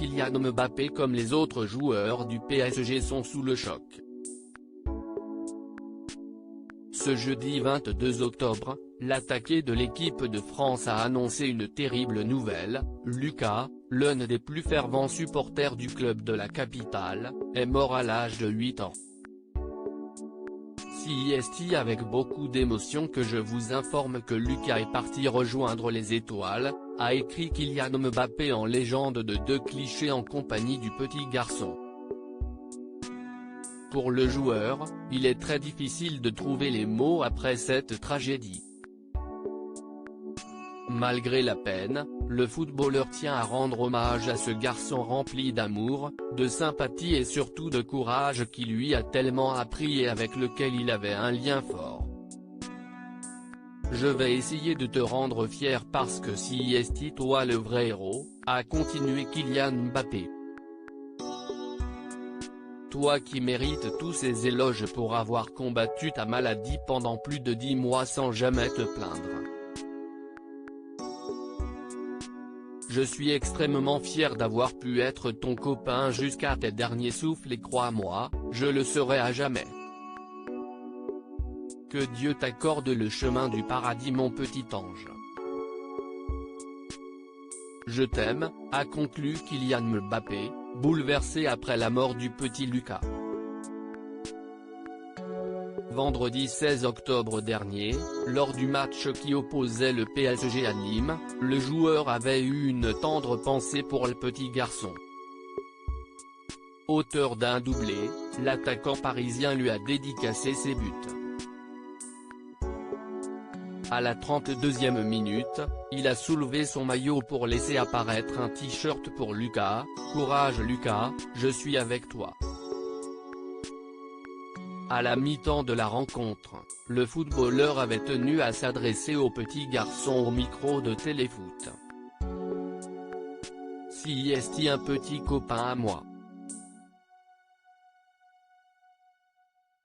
Kylian Mbappé comme les autres joueurs du PSG sont sous le choc. Ce jeudi 22 octobre, l'attaqué de l'équipe de France a annoncé une terrible nouvelle: Lucas, l'un des plus fervents supporters du club de la capitale, est mort à l'âge de 8 ans. C'est avec beaucoup d'émotion que je vous informe que Lucas est parti rejoindre les étoiles, a écrit Kylian Mbappé en légende de 2 clichés en compagnie du petit garçon. Pour le joueur, il est très difficile de trouver les mots après cette tragédie. Malgré la peine, le footballeur tient à rendre hommage à ce garçon rempli d'amour, de sympathie et surtout de courage qui lui a tellement appris et avec lequel il avait un lien fort. Je vais essayer de te rendre fier parce que c'est toi le vrai héros, a continué Kylian Mbappé. Toi qui mérites tous ces éloges pour avoir combattu ta maladie pendant plus de 10 mois sans jamais te plaindre. Je suis extrêmement fier d'avoir pu être ton copain jusqu'à tes derniers souffles et crois-moi, je le serai à jamais. Que Dieu t'accorde le chemin du paradis mon petit ange. Je t'aime, a conclu Kylian Mbappé, bouleversé après la mort du petit Lucas. Vendredi 16 octobre dernier, lors du match qui opposait le PSG à Nîmes, le joueur avait eu une tendre pensée pour le petit garçon. Auteur d'un doublé, l'attaquant parisien lui a dédicacé ses buts. À la 32e minute, il a soulevé son maillot pour laisser apparaître un t-shirt pour Lucas, « Courage Lucas, je suis avec toi ». À la mi-temps de la rencontre, le footballeur avait tenu à s'adresser au petit garçon au micro de Téléfoot. C'est un petit copain à moi.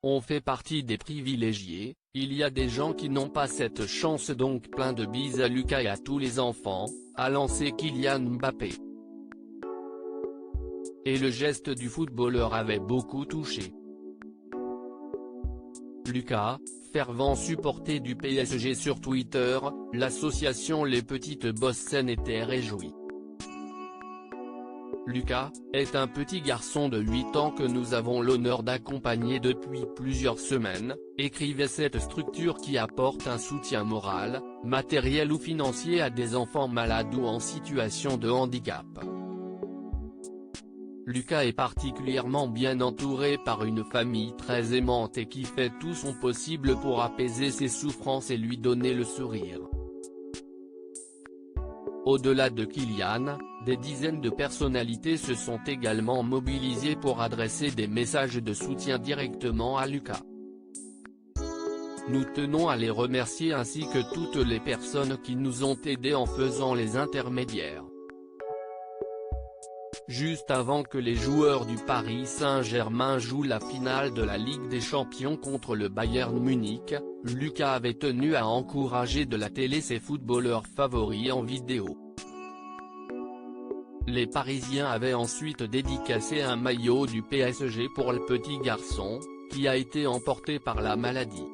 On fait partie des privilégiés, il y a des gens qui n'ont pas cette chance donc plein de bises à Lucas et à tous les enfants, a lancé Kylian Mbappé. Et le geste du footballeur avait beaucoup touché. Lucas, fervent supporter du PSG sur Twitter, l'association Les Petites Bosses était réjouie. Lucas, est un petit garçon de 8 ans que nous avons l'honneur d'accompagner depuis plusieurs semaines, écrivait cette structure qui apporte un soutien moral, matériel ou financier à des enfants malades ou en situation de handicap. Lucas est particulièrement bien entouré par une famille très aimante et qui fait tout son possible pour apaiser ses souffrances et lui donner le sourire. Au-delà de Kylian, des dizaines de personnalités se sont également mobilisées pour adresser des messages de soutien directement à Lucas. Nous tenons à les remercier ainsi que toutes les personnes qui nous ont aidés en faisant les intermédiaires. Juste avant que les joueurs du Paris Saint-Germain jouent la finale de la Ligue des Champions contre le Bayern Munich, Lucas avait tenu à encourager de la télé ses footballeurs favoris en vidéo. Les Parisiens avaient ensuite dédicacé un maillot du PSG pour le petit garçon, qui a été emporté par la maladie.